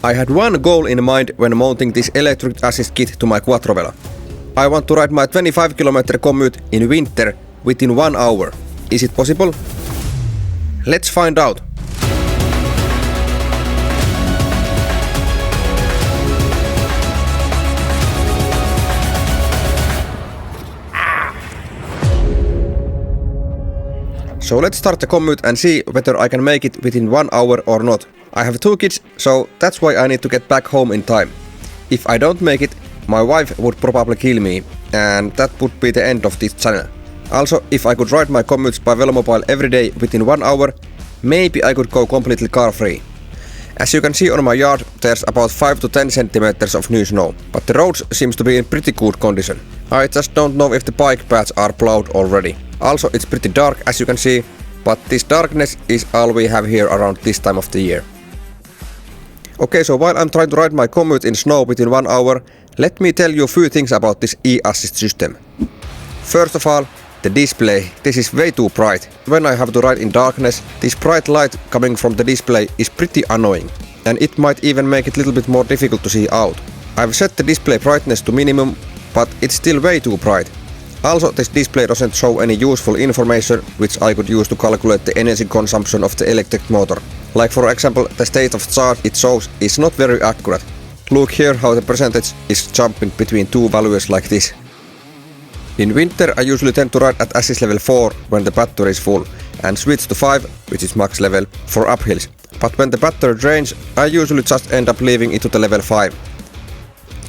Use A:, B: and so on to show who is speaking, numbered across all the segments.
A: I had one goal in mind when mounting this electric assist kit to my Quatrevelo. I want to ride my 25-kilometer commute in winter within 1 hour. Is it possible? Let's find out. So let's start the commute and see whether I can make it within 1 hour or not. I have 2 kids, so that's why I need to get back home in time. If I don't make it, my wife would probably kill me, and that would be the end of this channel. Also, if I could ride my commutes by Velomobile every day within 1 hour, maybe I could go completely car-free. As you can see on my yard, there's about 5 to 10 centimeters of new snow, but the roads seems to be in pretty good condition. I just don't know if the bike paths are plowed already. Also, it's pretty dark as you can see, but this darkness is all we have here around this time of the year. Okay, so while I'm trying to ride my commute in snow within 1 hour, let me tell you a few things about this e-assist system. First of all, the display. This is way too bright. When I have to ride in darkness, this bright light coming from the display is pretty annoying, and it might even make it a little bit more difficult to see out. I've set the display brightness to minimum, but it's still way too bright. Also, this display doesn't show any useful information which I could use to calculate the energy consumption of the electric motor. Like for example, the state of charge it shows is not very accurate. Look here how the percentage is jumping between 2 values like this. In winter I usually tend to ride at assist level 4 when the battery is full, and switch to 5, which is max level, for uphills. But when the battery drains, I usually just end up leaving it to the level 5.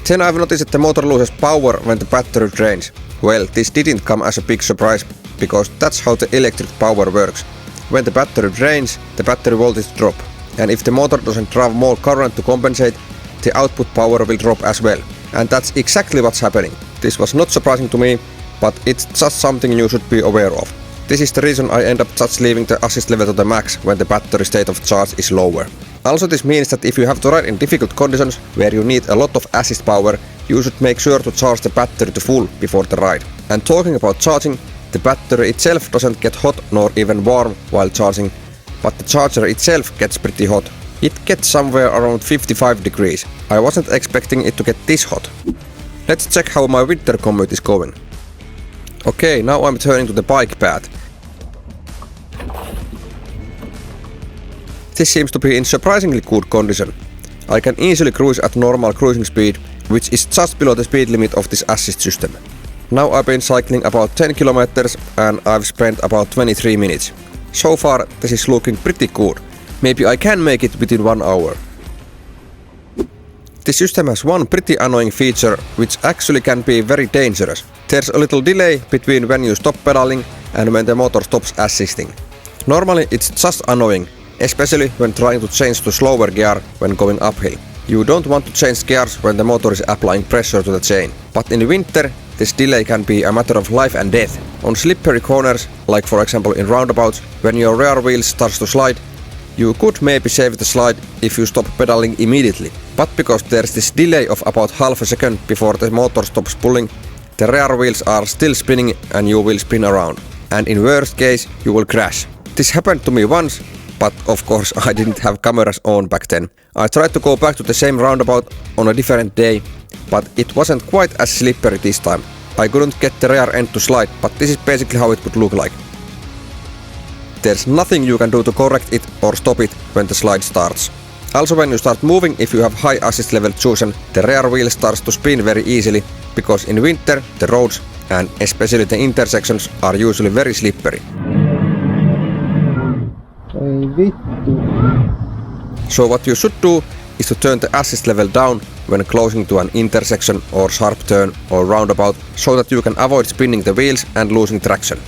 A: Then I've noticed that the motor loses power when the battery drains. Well, this didn't come as a big surprise, because that's how the electric power works. When the battery drains, the battery voltage drop, and if the motor doesn't drive more current to compensate, the output power will drop as well. And that's exactly what's happening. This was not surprising to me, but it's just something you should be aware of. This is the reason I end up just leaving the assist level to the max when the battery state of charge is lower. Also, this means that if you have to ride in difficult conditions where you need a lot of assist power, you should make sure to charge the battery to full before the ride. And talking about charging, the battery itself doesn't get hot nor even warm while charging, but the charger itself gets pretty hot. It gets somewhere around 55 degrees. I wasn't expecting it to get this hot. Let's check how my winter commute is going. Okay, now I'm turning to the bike path. This seems to be in surprisingly good condition. I can easily cruise at normal cruising speed, which is just below the speed limit of this assist system. Now I've been cycling about 10 kilometers and I've spent about 23 minutes. So far this is looking pretty good. Maybe I can make it within 1 hour. This system has one pretty annoying feature which actually can be very dangerous. There's a little delay between when you stop pedaling and when the motor stops assisting. Normally it's just annoying, especially when trying to change to slower gear when going uphill. You don't want to change gears when the motor is applying pressure to the chain. But in winter, this delay can be a matter of life and death. On slippery corners, like for example in roundabouts, when your rear wheel starts to slide, you could maybe save the slide if you stop pedaling immediately. But because there's this delay of about half a second before the motor stops pulling, the rear wheels are still spinning and you will spin around. And in worst case, you will crash. This happened to me once, but of course I didn't have cameras on back then. I tried to go back to the same roundabout on a different day, but it wasn't quite as slippery this time. I couldn't get the rear end to slide, but this is basically how it would look like. There's nothing you can do to correct it or stop it when the slide starts. Also, when you start moving, if you have high assist level chosen, the rear wheel starts to spin very easily, because in winter the roads, and especially the intersections, are usually very slippery. So what you should do is to turn the assist level down when closing to an intersection or sharp turn or roundabout, so that you can avoid spinning the wheels and losing traction.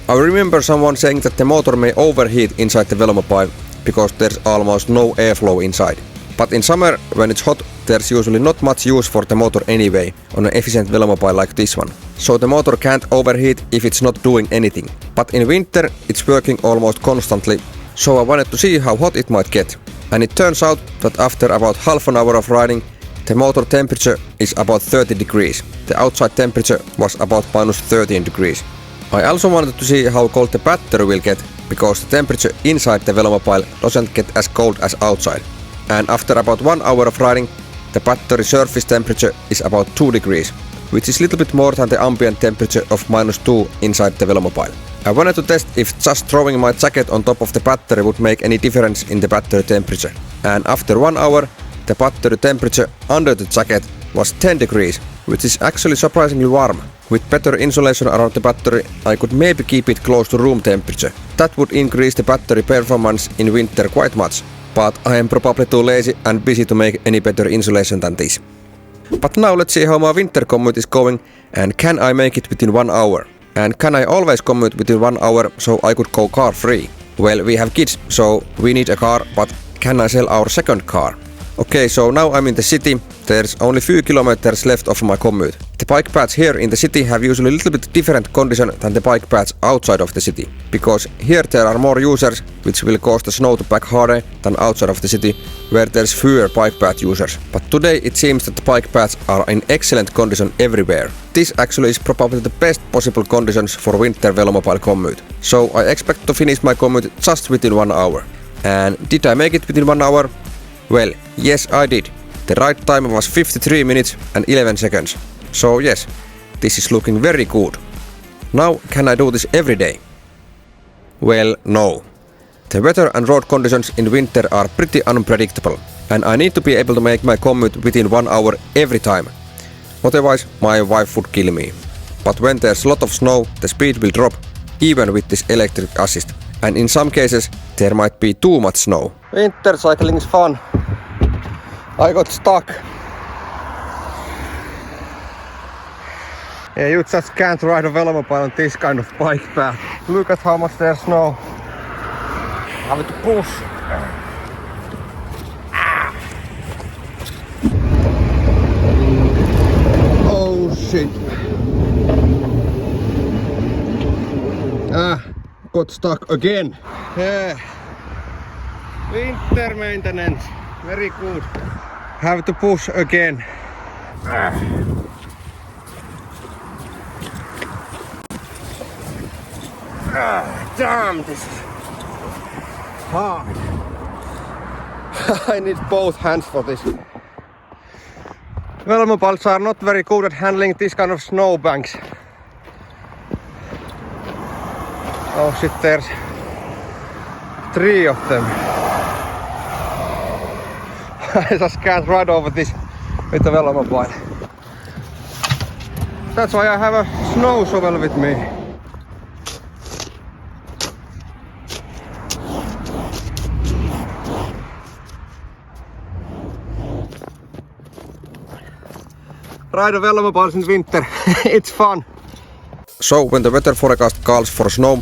A: I remember someone saying that the motor may overheat inside the Velomobile because there's almost no airflow inside. But in summer, when it's hot, there's usually not much use for the motor anyway on an efficient Velomobile like this one. So the motor can't overheat if it's not doing anything. But in winter, it's working almost constantly, so I wanted to see how hot it might get. And it turns out that after about half an hour of riding, the motor temperature is about 30 degrees. The outside temperature was about minus 13 degrees. I also wanted to see how cold the battery will get, because the temperature inside the Velomobile doesn't get as cold as outside. and after about 1 hour of riding, the battery surface temperature is about 2 degrees, which is a little bit more than the ambient temperature of -2 inside the Velomobile. I wanted to test if just throwing my jacket on top of the battery would make any difference in the battery temperature. And after 1 hour, the battery temperature under the jacket was 10 degrees, which is actually surprisingly warm. With better insulation around the battery, I could maybe keep it close to room temperature. That would increase the battery performance in winter quite much, but I am probably too lazy and busy to make any better insulation than this. But now let's see how my winter commute is going, and can I make it within 1 hour? And can I always commute within 1 hour so I could go car free? Well, we have kids, so we need a car, but can I sell our second car? Okay, so now I'm in the city. There's only few kilometers left of my commute. The bike paths here in the city have usually a little bit different condition than the bike paths outside of the city, because here there are more users, which will cause the snow to pack harder than outside of the city, where there's fewer bike path users. But today it seems that the bike paths are in excellent condition everywhere. This actually is probably the best possible conditions for winter Velomobile commute. So I expect to finish my commute just within 1 hour. And did I make it within 1 hour? Well, yes I did. The ride time was 53 minutes and 11 seconds. So yes, this is looking very good. Now can I do this every day? Well, no. The weather and road conditions in winter are pretty unpredictable, and I need to be able to make my commute within 1 hour every time. Otherwise, my wife would kill me. But when there's a lot of snow, the speed will drop, even with this electric assist. And in some cases, there might be too much snow. Winter cycling is fun. I got stuck. Yeah, you just can't ride a Velomobile on this kind of bike path. Look at how much there's snow. I have to push. Oh shit. Got stuck again. Yeah. Winter maintenance. Very good. Have to push again. Damn, this is hard. I need both hands for this. Velomobiles are not very good at handling this kind of snowbanks. Oh shit, there's 3 of them. I just can't ride over this with the Velomobile. That's why I have a snow shovel with me. Ride a Velomobiles in winter. It's fun. So when the weather forecast calls for snow,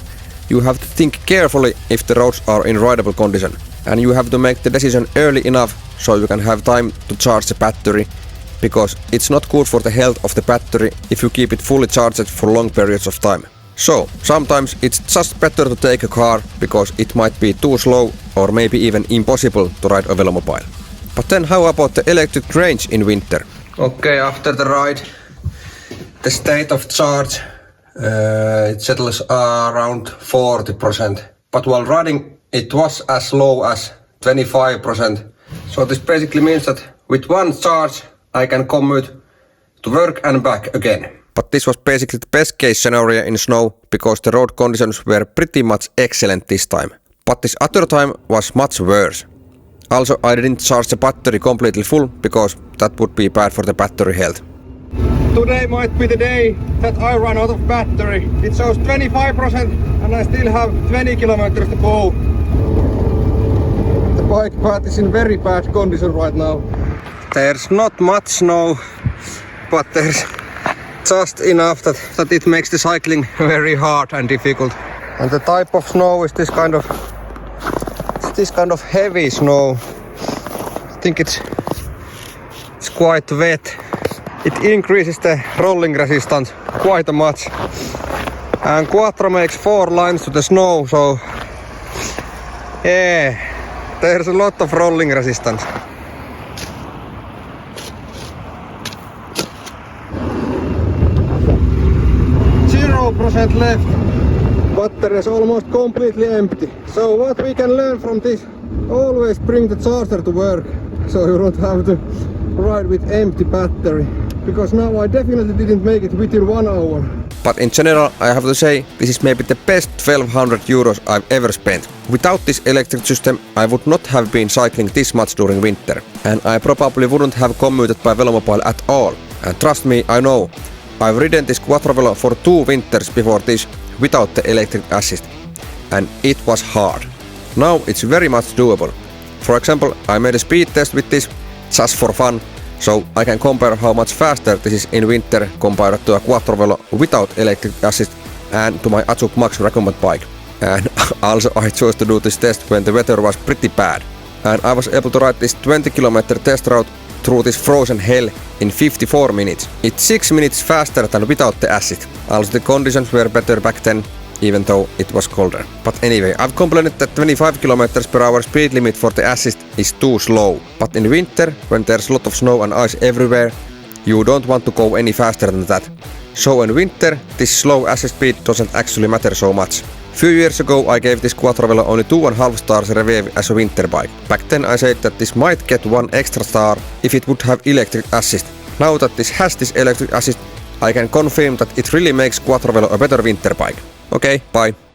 A: you have to think carefully if the roads are in rideable condition. And you have to make the decision early enough so you can have time to charge the battery, because it's not good for the health of the battery if you keep it fully charged for long periods of time. So sometimes it's just better to take a car because it might be too slow or maybe even impossible to ride a Velomobile. But then how about the electric range in winter? Okay, after the ride, the state of charge it settles around 40%. But while riding, it was as low as 25%. So this basically means that with one charge, I can commute to work and back again. But this was basically the best case scenario in snow because the road conditions were pretty much excellent this time. But this other time was much worse. Also, I didn't charge the battery completely full because that would be bad for the battery health. Today might be the day that I run out of battery. It shows 25% and I still have 20 kilometers to go. The bike path is in very bad condition right now. There's not much snow, but there's just enough that it makes the cycling very hard and difficult. And the type of snow is this kind of heavy snow. I think it's quite wet. It increases the rolling resistance quite much. And Quattro makes 4 lines to the snow, so yeah, there's a lot of rolling resistance. % left. Battery is almost completely empty. So what we can learn from this Always bring the charger to work, so you don't have to ride with empty battery. Because now I definitely didn't make it within 1 hour. But in general, I have to say, this is maybe the best 1200 euros I've ever spent. Without this electric system, I would not have been cycling this much during winter. And I probably wouldn't have commuted by Velomobile at all. And trust me, I know. I've ridden this Quatrevelo for 2 winters before this without the electric assist. And it was hard. Now it's very much doable. For example, I made a speed test with this just for fun, so I can compare how much faster this is in winter compared to a Quatrevelo without electric assist and to my Anuch Max recommended bike. And also I chose to do this test when the weather was pretty bad. And I was able to ride this 20km test route through this frozen hell in 54 minutes. It's 6 minutes faster than without the assist. Also the conditions were better back then, even though it was colder. But anyway, I've complained that 25 km/h speed limit for the assist is too slow. But in winter, when there's a lot of snow and ice everywhere, you don't want to go any faster than that. So in winter, this slow assist speed doesn't actually matter so much. Few years ago I gave this Quatrevelo only 2.5 stars review as a winter bike. Back then I said that this might get 1 extra star if it would have electric assist. Now that this has this electric assist, I can confirm that it really makes Quatrevelo a better winter bike. Okay, bye.